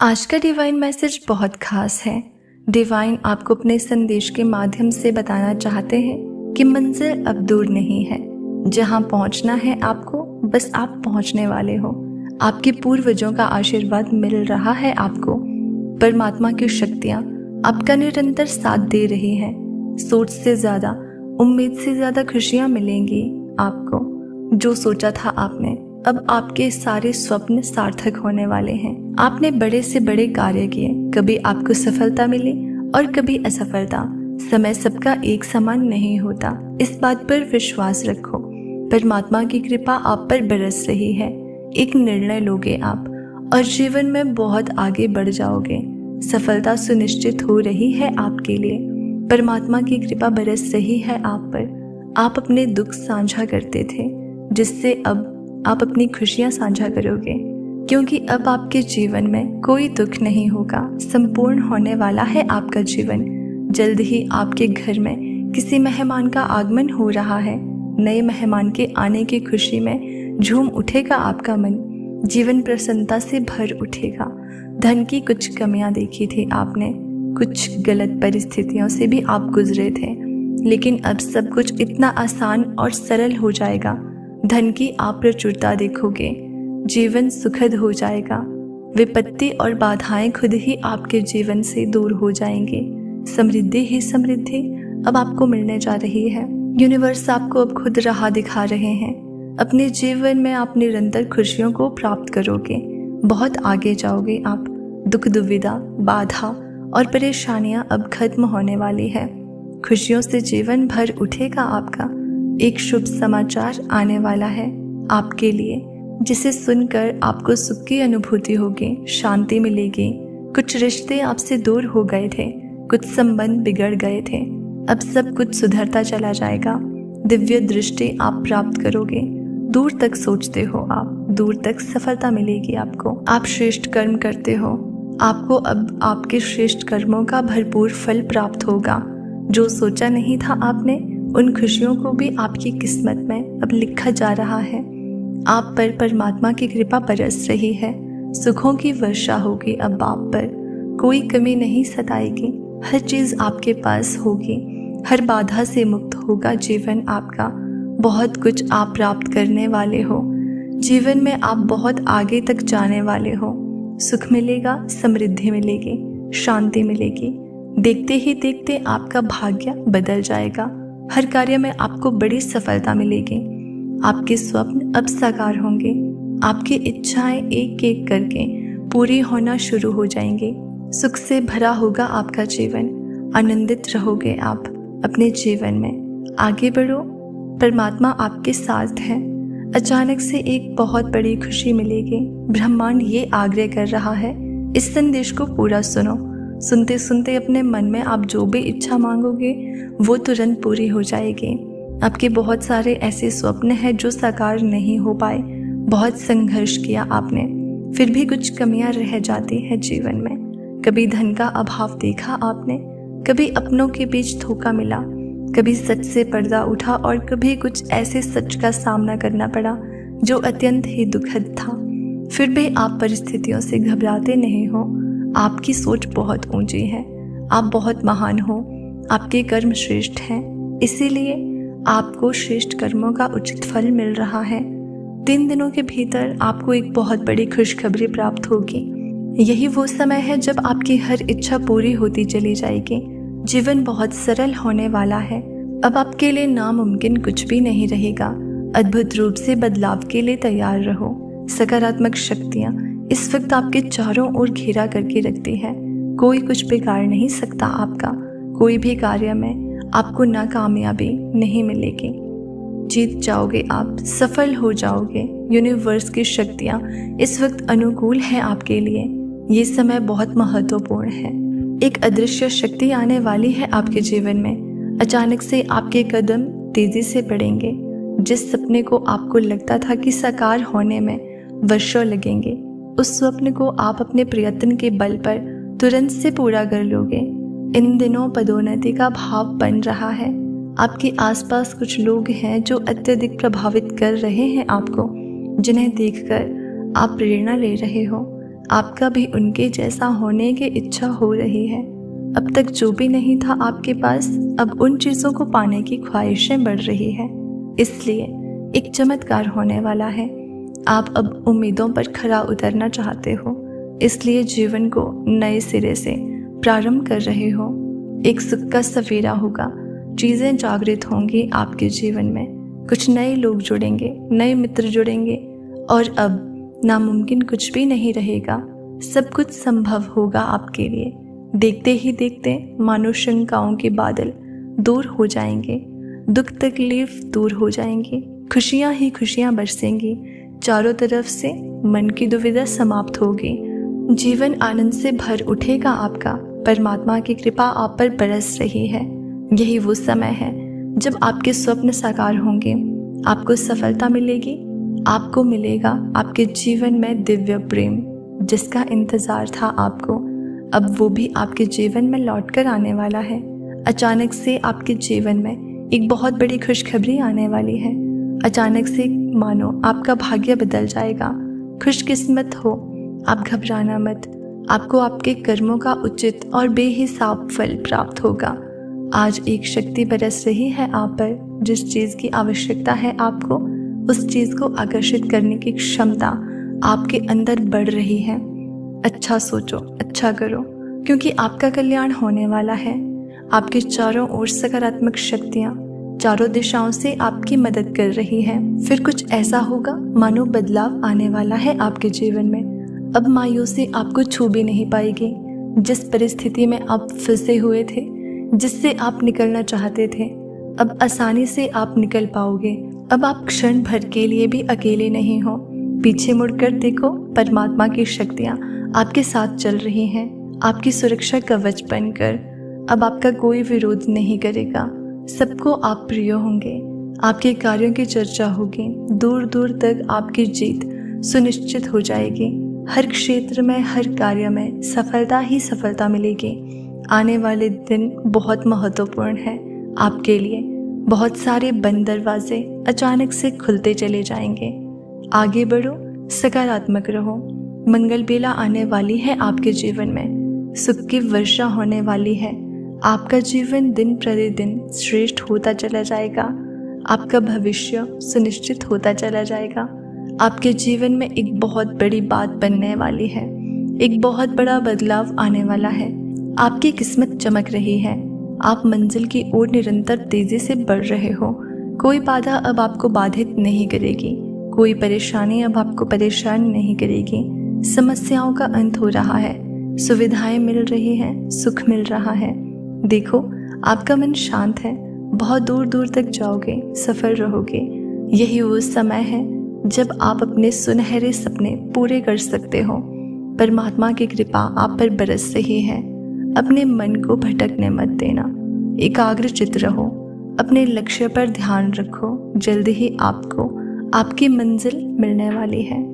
आज का divine message बहुत खास है। डिवाइन आपको अपने संदेश के माध्यम से बताना चाहते हैं कि मंजिल अब दूर नहीं है। जहां पहुंचना है आपको, बस आप पहुंचने वाले हो। आपके पूर्वजों का आशीर्वाद मिल रहा है आपको। परमात्मा की शक्तियां आपका निरंतर साथ दे रही हैं। सोच से ज्यादा, उम्मीद से ज्यादा खुशियां मिलेंगी आपको। जो सोचा था आपने, अब आपके सारे स्वप्न सार्थक होने वाले हैं। आपने बड़े से बड़े कार्य किए, कभी आपको सफलता मिली और कभी असफलता। समय सबका एक समान नहीं होता, इस बात पर विश्वास रखो। परमात्मा की कृपा आप पर बरस रही है। एक निर्णय लोगे आप और जीवन में बहुत आगे बढ़ जाओगे। सफलता सुनिश्चित हो रही है आपके लिए। परमात्मा की कृपा बरस रही है आप पर। आप अपने दुख साझा करते थे, जिससे अब आप अपनी खुशियां साझा करोगे, क्योंकि अब आपके जीवन में कोई दुख नहीं होगा। संपूर्ण होने वाला है आपका जीवन। जल्द ही आपके घर में किसी मेहमान का आगमन हो रहा है। नए मेहमान के आने की खुशी में झूम उठेगा आपका मन। जीवन प्रसन्नता से भर उठेगा। धन की कुछ कमियां देखी थी आपने, कुछ गलत परिस्थितियों से भी आप गुजरे थे, लेकिन अब सब कुछ इतना आसान और सरल हो जाएगा। धन की आप प्रचुरता देखोगे, जीवन सुखद हो जाएगा। विपत्ति और बाधाएं खुद ही आपके जीवन से दूर हो जाएंगे। समृद्धि ही समृद्धि अब आपको मिलने जा रही है। यूनिवर्स आपको अब खुद राह दिखा रहे हैं। अपने जीवन में आप निरंतर खुशियों को प्राप्त करोगे। बहुत आगे जाओगे आप। दुख, दुविधा, बाधा और परेशानियां अब खत्म होने वाली है। खुशियों से जीवन भर उठेगा आपका। एक शुभ समाचार आने वाला है आपके लिए, जिसे सुनकर आपको सुख की अनुभूति होगी, शांति मिलेगी। कुछ रिश्ते आपसे दूर हो गए थे, कुछ संबंध बिगड़ गए थे, अब सब कुछ सुधरता चला जाएगा। दिव्य दृष्टि आप प्राप्त करोगे। दूर तक सोचते हो आप, दूर तक सफलता मिलेगी आपको। आप श्रेष्ठ कर्म करते हो, आपको अब आपके श्रेष्ठ कर्मों का भरपूर फल प्राप्त होगा। जो सोचा नहीं था आपने, उन खुशियों को भी आपकी किस्मत में अब लिखा जा रहा है। आप पर परमात्मा की कृपा बरस रही है। सुखों की वर्षा होगी अब आप पर। कोई कमी नहीं सताएगी। हर चीज आपके पास होगी। हर बाधा से मुक्त होगा जीवन आपका। बहुत कुछ आप प्राप्त करने वाले हो। जीवन में आप बहुत आगे तक जाने वाले हो। सुख मिलेगा, समृद्धि मिलेगी, शांति मिलेगी। देखते ही देखते आपका भाग्य बदल जाएगा। हर कार्य में आपको बड़ी सफलता मिलेगी। आपके स्वप्न अब साकार होंगे। आपकी इच्छाएं एक एक करके पूरी होना शुरू हो जाएंगी। सुख से भरा होगा आपका जीवन। आनंदित रहोगे आप अपने जीवन में। आगे बढ़ो, परमात्मा आपके साथ है। अचानक से एक बहुत बड़ी खुशी मिलेगी। ब्रह्मांड ये आग्रह कर रहा है, इस संदेश को पूरा सुनो। सुनते सुनते अपने मन में आप जो भी इच्छा मांगोगे वो तुरंत पूरी हो जाएगी। आपके बहुत सारे ऐसे स्वप्न हैं जो साकार नहीं हो पाए। बहुत संघर्ष किया आपने, फिर भी कुछ कमियां रह जाती हैं जीवन में। कभी धन का अभाव देखा आपने, कभी अपनों के बीच धोखा मिला, कभी सच से पर्दा उठा और कभी कुछ ऐसे सच का सामना करना पड़ा जो अत्यंत ही दुखद था। फिर भी आप परिस्थितियों से घबराते नहीं हो। आपकी सोच बहुत ऊंची है। आप बहुत महान हो। आपके कर्म श्रेष्ठ हैं, इसीलिए आपको श्रेष्ठ कर्मों का उचित फल मिल रहा है। 3 दिनों के भीतर आपको एक बहुत बड़ी खुशखबरी प्राप्त होगी। यही वो समय है जब आपकी हर इच्छा पूरी होती चली जाएगी। जीवन बहुत सरल होने वाला है। अब आपके लिए नामुमकिन कुछ भी नहीं रहेगा। अद्भुत रूप से बदलाव के लिए तैयार रहो। सकारात्मक शक्तियाँ इस वक्त आपके चारों ओर घेरा करके रखती है। कोई कुछ बिगाड़ नहीं सकता आपका। कोई भी कार्य में आपको नाकामयाबी नहीं मिलेगी। जीत जाओगे आप, सफल हो जाओगे। यूनिवर्स की शक्तियाँ इस वक्त अनुकूल है आपके लिए। ये समय बहुत महत्वपूर्ण है। एक अदृश्य शक्ति आने वाली है आपके जीवन में। अचानक से आपके कदम तेजी से बढ़ेंगे। जिस सपने को आपको लगता था कि साकार होने में वर्षों लगेंगे, उस स्वप्न को आप अपने प्रयत्न के बल पर तुरंत से पूरा कर लोगे। इन दिनों पदोन्नति का भाव बन रहा है। आपके आसपास कुछ लोग हैं जो अत्यधिक प्रभावित कर रहे हैं आपको, जिन्हें देखकर आप प्रेरणा ले रहे हो। आपका भी उनके जैसा होने की इच्छा हो रही है। अब तक जो भी नहीं था आपके पास, अब उन चीज़ों को पाने की ख्वाहिशें बढ़ रही है। इसलिए एक चमत्कार होने वाला है। आप अब उम्मीदों पर खरा उतरना चाहते हो, इसलिए जीवन को नए सिरे से प्रारंभ कर रहे हो। एक सुख का सवेरा होगा, चीज़ें जागृत होंगी आपके जीवन में, कुछ नए लोग जुड़ेंगे, नए मित्र जुड़ेंगे और अब नामुमकिन कुछ भी नहीं रहेगा। सब कुछ संभव होगा आपके लिए। देखते ही देखते मानो शंकाओं के बादल दूर हो जाएंगे, दुख तकलीफ दूर हो जाएंगी, खुशियाँ ही खुशियाँ बरसेंगी। चारों तरफ से मन की दुविधा समाप्त होगी, जीवन आनंद से भर उठेगा आपका। परमात्मा की कृपा आप पर बरस रही है। यही वो समय है जब आपके स्वप्न साकार होंगे, आपको सफलता मिलेगी, आपको मिलेगा आपके जीवन में दिव्य प्रेम, जिसका इंतजार था आपको, अब वो भी आपके जीवन में लौट कर आने वाला है। अचानक से आपके जीवन में एक बहुत बड़ी खुशखबरी आने वाली है। अचानक से मानो आपका भाग्य बदल जाएगा। खुशकिस्मत हो, आप घबराना मत, आपको आपके कर्मों का उचित और बेहिसाब फल प्राप्त होगा। आज एक शक्ति बरस रही है आप पर। जिस चीज़ की आवश्यकता है आपको, उस चीज़ को आकर्षित करने की क्षमता आपके अंदर बढ़ रही है। अच्छा सोचो, अच्छा करो, क्योंकि आपका कल्याण होने वाला है। आपके चारों ओर सकारात्मक शक्तियाँ चारों दिशाओं से आपकी मदद कर रही हैं। फिर कुछ ऐसा होगा मानो बदलाव आने वाला है आपके जीवन में। अब मायूसी आपको छू भी नहीं पाएगी। जिस परिस्थिति में आप फंसे हुए थे, जिससे आप निकलना चाहते थे, अब आसानी से आप निकल पाओगे। अब आप क्षण भर के लिए भी अकेले नहीं हो। पीछे मुड़कर देखो, परमात्मा की शक्तियाँ आपके साथ चल रही हैं, आपकी सुरक्षा कवच बनकर। अब आपका कोई विरोध नहीं करेगा, सबको आप प्रिय होंगे, आपके कार्यों की चर्चा होगी, दूर दूर तक आपकी जीत सुनिश्चित हो जाएगी। हर क्षेत्र में, हर कार्य में सफलता ही सफलता मिलेगी। आने वाले दिन बहुत महत्वपूर्ण है आपके लिए। बहुत सारे बंद दरवाजे अचानक से खुलते चले जाएंगे। आगे बढ़ो, सकारात्मक रहो। मंगल बेला आने वाली है आपके जीवन में, सुख की वर्षा होने वाली है। आपका जीवन दिन प्रतिदिन श्रेष्ठ होता चला जाएगा। आपका भविष्य सुनिश्चित होता चला जाएगा। आपके जीवन में एक बहुत बड़ी बात बनने वाली है, एक बहुत बड़ा बदलाव आने वाला है। आपकी किस्मत चमक रही है। आप मंजिल की ओर निरंतर तेजी से बढ़ रहे हो। कोई बाधा अब आपको बाधित नहीं करेगी, कोई परेशानी अब आपको परेशान नहीं करेगी। समस्याओं का अंत हो रहा है, सुविधाएं मिल रही हैं, सुख मिल रहा है। देखो, आपका मन शांत है, बहुत दूर दूर तक जाओगे, सफल रहोगे। यही वो समय है जब आप अपने सुनहरे सपने पूरे कर सकते हो। परमात्मा की कृपा आप पर बरस रही है। अपने मन को भटकने मत देना, एकाग्रचित्त रहो, अपने लक्ष्य पर ध्यान रखो। जल्द ही आपको आपकी मंजिल मिलने वाली है।